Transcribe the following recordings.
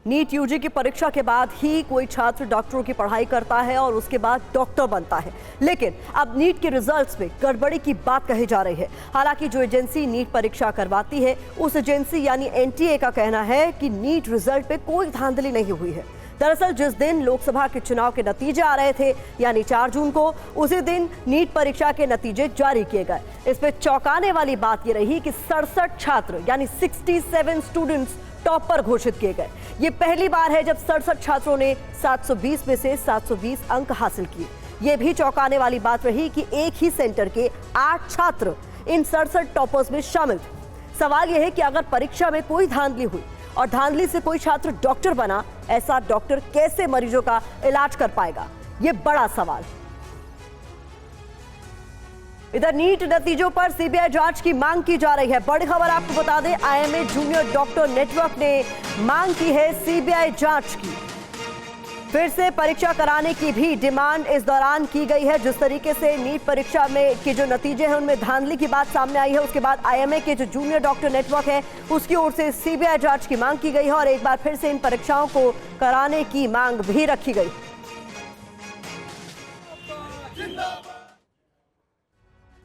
NEET UG की परीक्षा के बाद ही कोई छात्र डॉक्टरों की पढ़ाई करता है और उसके बाद डॉक्टर बनता है, लेकिन अब नीट के रिजल्ट्स में गड़बड़ी की बात कही जा रही है। हालांकि जो एजेंसी नीट परीक्षा करवाती है उस एजेंसी यानी एनटीए का कहना है कि नीट रिजल्ट पे कोई धांधली नहीं हुई है। दरअसल जिस दिन लोकसभा के चुनाव के नतीजे आ रहे थे यानी 4 जून को, उसी दिन नीट परीक्षा के नतीजे जारी किए गए। इसमें चौंकाने वाली बात यह रही कि 67 छात्र यानी 67 स्टूडेंट्स टॉपर घोषित किए गए। ये पहली बार है जब 67 छात्रों ने 720 में से 720 अंक हासिल किए। ये भी चौंकाने वाली बात रही कि एक ही सेंटर के 8 छात्र इन 67 टॉपर्स में शामिल थे। सवाल यह है कि अगर परीक्षा में कोई धांधली हुई और धांधली से कोई छात्र डॉक्टर बना, ऐसा डॉक्टर कैसे मरीजों का इलाज कर पाएगा? ये बड़ा सवाल। इधर नीट नतीजों पर सीबीआई जांच की मांग की जा रही है। बड़ी खबर आपको बता दें, आईएमए जूनियर डॉक्टर नेटवर्क ने मांग की है सीबीआई जांच की। फिर से परीक्षा कराने की भी डिमांड इस दौरान की गई है। जिस तरीके से नीट परीक्षा में के जो नतीजे हैं उनमें धांधली की बात सामने आई है, उसके बाद आईएमए के जो जूनियर डॉक्टर नेटवर्क है उसकी ओर से सीबीआई जांच की मांग की गई है और एक बार फिर से इन परीक्षाओं को कराने की मांग भी रखी गई।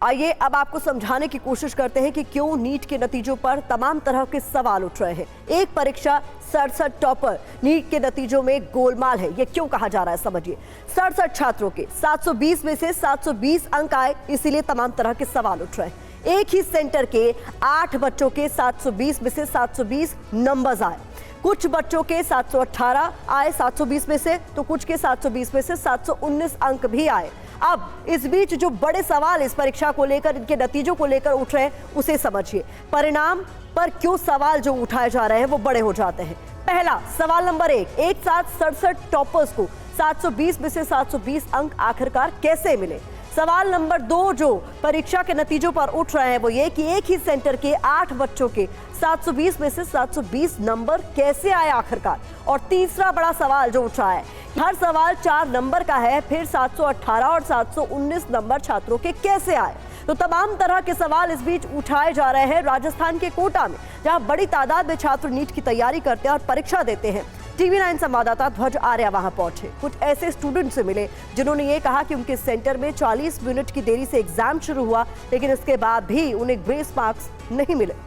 आइए अब आपको समझाने की कोशिश करते हैं कि क्यों नीट के नतीजों पर तमाम तरह के सवाल उठ रहे हैं। एक परीक्षा 67 टॉपर, नीट के नतीजों में गोलमाल है, ये क्यों कहा जा रहा है समझिए। 67 छात्रों के 720 में से 720 अंक आए, इसीलिए तमाम तरह के सवाल उठ रहे हैं। एक ही सेंटर के 8 बच्चों के 720 में से 720 नंबर्स आए। कुछ बच्चों के 718 आए 720 में से, तो कुछ के 720 में से 719 अंक भी आए। अब इस बीच जो बड़े सवाल इस परीक्षा को लेकर, इनके नतीजों को लेकर उठ रहे हैं, उसे समझिए। परिणाम पर क्यों सवाल जो उठाए जा रहे हैं वो बड़े हो जाते हैं। पहला सवाल नंबर 1, एक साथ 67 टॉपर्स को 720 में से 720 अंक आखिरकार कैसे मिले? सवाल नंबर 2 जो परीक्षा के नतीजों पर उठ रहे हैं वो ये कि एक ही सेंटर के 8 बच्चों के 720 में से 720 नंबर कैसे आए आखिरकार? और तीसरा बड़ा सवाल जो उठ रहा है, हर सवाल 4 नंबर का है, फिर 718 और 719 नंबर छात्रों के कैसे आए? तो तमाम तरह के सवाल इस बीच उठाए जा रहे हैं। राजस्थान के कोटा में जहां बड़ी तादाद में छात्र नीट की तैयारी करते हैं और परीक्षा देते हैं, TV9 संवाददाता ध्वज आर्या वहां पहुंचे। कुछ ऐसे स्टूडेंट से मिले जिन्होंने ये कहा कि उनके सेंटर में 40 मिनट की देरी से एग्जाम शुरू हुआ, लेकिन इसके बाद भी उन्हें ग्रेस मार्क्स नहीं मिले।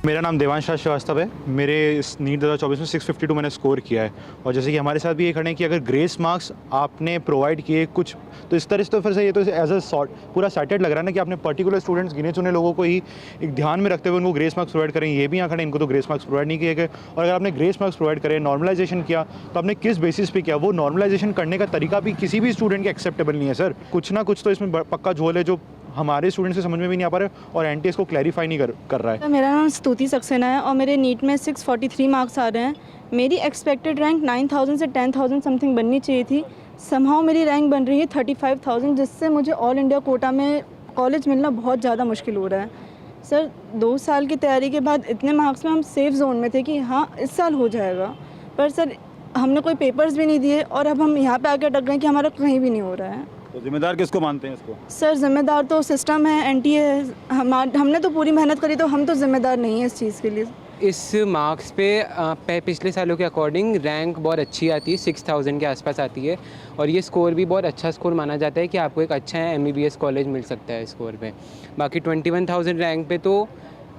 मेरा नाम देवांश श्रीवास्तव है। मेरे इस नीट 2024 में 652 मैंने स्कोर किया है। और जैसे कि हमारे साथ भी ये खड़े हैं कि अगर ग्रेस मार्क्स आपने प्रोवाइड किए कुछ, तो इस तरह से तो फिर से ये तो एज अ सॉर्ट पूरा सैटेड लग रहा है ना कि आपने पर्टिकुलर स्टूडेंट्स, गिने चुने लोगों को ही एक ध्यान में रखते हुए उनको ग्रेस मार्क्स प्रोवाइड करें। ये भी यहाँ खड़े, इनको तो ग्रेस मार्क्स प्रोवाइड नहीं किए गए। और अगर आपने ग्रेस मार्क्स प्रोवाइड करे, नॉर्मलाइजेशन किया, तो आपने किस बेसिस पे किया? वो नॉर्मलाइजेशन करने का तरीका भी किसी भी स्टूडेंट के एक्सेप्टेबल नहीं है सर। कुछ ना कुछ तो इसमें पक्का झोल है जो हमारे स्टूडेंट्स से समझ में भी नहीं आ पा रहे और एनटीए इसको क्लैरिफाई नहीं कर रहा है। मेरा नाम स्तुति सक्सेना है और मेरे नीट में 643 मार्क्स आ रहे हैं। मेरी एक्सपेक्टेड रैंक 9000 से 10000 समथिंग बननी चाहिए थी। समहाउ मेरी रैंक बन रही है 35000, जिससे मुझे ऑल इंडिया कोटा में कॉलेज मिलना बहुत ज़्यादा मुश्किल हो रहा है। सर 2 साल की तैयारी के बाद इतने मार्क्स में हम सेफ जोन में थे कि हाँ इस साल हो जाएगा, पर सर हमने कोई पेपर्स भी नहीं दिए और अब हम यहाँ पे आके अटक गए कि हमारा कहीं भी नहीं हो रहा है। तो जिम्मेदार किसको मानते हैं इसको? सर जिम्मेदार तो सिस्टम है, एनटीए है। हमने तो पूरी मेहनत करी, तो हम तो जिम्मेदार नहीं है इस चीज़ के लिए। इस मार्क्स पे पिछले सालों के अकॉर्डिंग रैंक बहुत अच्छी आती है, 6000 के आसपास आती है। और ये स्कोर भी बहुत अच्छा स्कोर माना जाता है कि आपको एक अच्छा MBBS कॉलेज मिल सकता है स्कोर पे। बाकी 21000 रैंक पे तो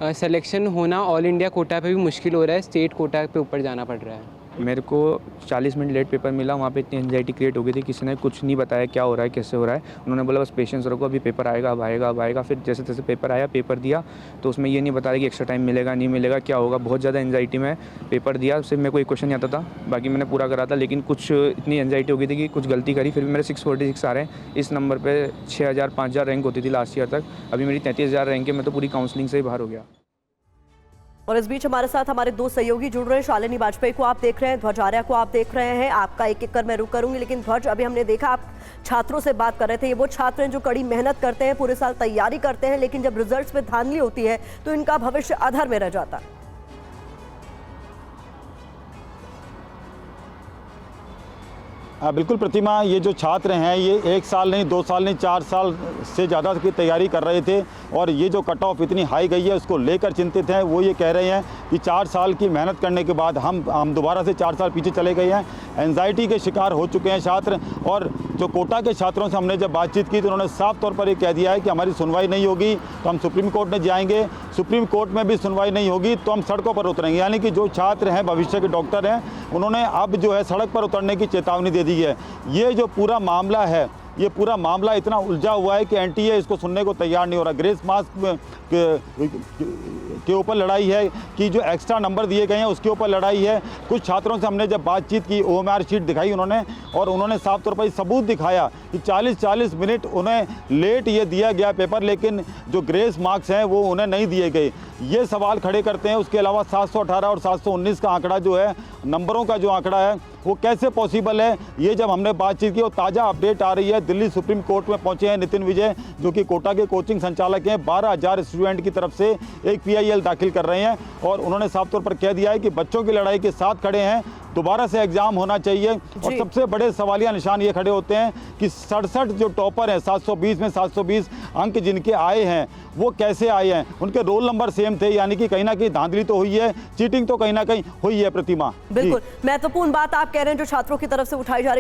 सिलेक्शन होना ऑल इंडिया कोटा पे भी मुश्किल हो रहा है, स्टेट कोटा पे ऊपर जाना पड़ रहा है। मेरे को 40 मिनट लेट पेपर मिला। वहाँ पे इतनी एंजाइटी क्रिएट हो गई थी, किसी ने कुछ नहीं बताया क्या हो रहा है, कैसे हो रहा है। उन्होंने बोला बस पेशेंस रखो, अभी पेपर आएगा, अब आएगा, अब आएगा। फिर जैसे तैसे पेपर आया, पेपर दिया, तो उसमें ये नहीं बताया कि एक्स्ट्रा टाइम मिलेगा, नहीं मिलेगा, क्या होगा। बहुत ज़्यादा एंजाइटी में पेपर दिया। सिर्फ मेरे को एक क्वेश्चन नहीं आता था, बाकी मैंने पूरा करा था, लेकिन कुछ इतनी एंजाइटी हो गई थी कि कुछ गलती करी। फिर भी मेरे 646 आ रहे हैं। इस नंबर पर 6000 5000 रैंक होती थी लास्ट ईयर तक, अभी मेरी 33000 रैंक है। मैं तो पूरी काउंसलिंग से ही बाहर हो गया। और इस बीच हमारे साथ हमारे 2 सहयोगी जुड़ रहे हैं। शालिनी वाजपेयी को आप देख रहे हैं, ध्वज आर्या को आप देख रहे हैं। आपका एक एक कर मैं रुक करूंगी, लेकिन ध्वज अभी हमने देखा आप छात्रों से बात कर रहे थे। ये वो छात्र हैं जो कड़ी मेहनत करते हैं, पूरे साल तैयारी करते हैं, लेकिन जब रिजल्ट्स में धांधली होती है तो इनका भविष्य अधर में रह जाता है। बिल्कुल प्रतिमा, ये जो छात्र हैं ये 1 साल नहीं, 2 साल नहीं, 4 साल से ज़्यादा की तैयारी कर रहे थे और ये जो कट ऑफ इतनी हाई गई है उसको लेकर चिंतित हैं। वो ये कह रहे हैं कि 4 साल की मेहनत करने के बाद हम दोबारा से 4 साल पीछे चले गए हैं। एंजाइटी के शिकार हो चुके हैं छात्र। और जो कोटा के छात्रों से हमने जब बातचीत की तो उन्होंने साफ तौर पर ये कह दिया है कि हमारी सुनवाई नहीं होगी तो हम सुप्रीम कोर्ट में जाएंगे, सुप्रीम कोर्ट में भी सुनवाई नहीं होगी तो हम सड़कों पर उतरेंगे। यानी कि जो छात्र हैं, भविष्य के डॉक्टर हैं, उन्होंने अब जो है सड़क पर उतरने की चेतावनी दे दी है। ये जो पूरा मामला है, ये पूरा मामला इतना उलझा हुआ है कि एनटीए इसको सुनने को तैयार नहीं हो रहा। ग्रेस मार्क्स के ऊपर लड़ाई है कि जो एक्स्ट्रा नंबर दिए गए हैं उसके ऊपर लड़ाई है। कुछ छात्रों से हमने जब बातचीत की, ओएमआर शीट दिखाई उन्होंने और उन्होंने साफ तौर पर सबूत दिखाया कि 40-40 मिनट उन्हें लेट ये दिया गया पेपर, लेकिन जो ग्रेस मार्क्स हैं वो उन्हें नहीं दिए गए। ये सवाल खड़े करते हैं। उसके अलावा 718 और 719 का आंकड़ा जो है, नंबरों का जो आंकड़ा है वो कैसे पॉसिबल है, ये जब हमने बातचीत की और ताज़ा अपडेट आ रही है। दिल्ली सुप्रीम कोर्ट में पहुंचे हैं नितिन विजय, जो कि कोटा के कोचिंग संचालक हैं। 12,000 स्टूडेंट की तरफ से एक PIL दाखिल कर रहे हैं और उन्होंने साफ तौर पर कह दिया है कि बच्चों की लड़ाई के साथ खड़े हैं, दोबारा से एग्जाम होना चाहिए। और सबसे बड़े सवालिया निशान ये खड़े होते हैं कि 67 जो टॉपर हैं, 720 में 720 अंक जिनके आए हैं वो कैसे आए हैं, उनके रोल नंबर सेम थे। यानी कि कहीं ना कहीं धांधली तो हुई है, चीटिंग तो कहीं ना कहीं हुई है। प्रतिमा, बिल्कुल महत्वपूर्ण बात आप कह रहे हैं जो छात्रों की तरफ से उठाई जा रही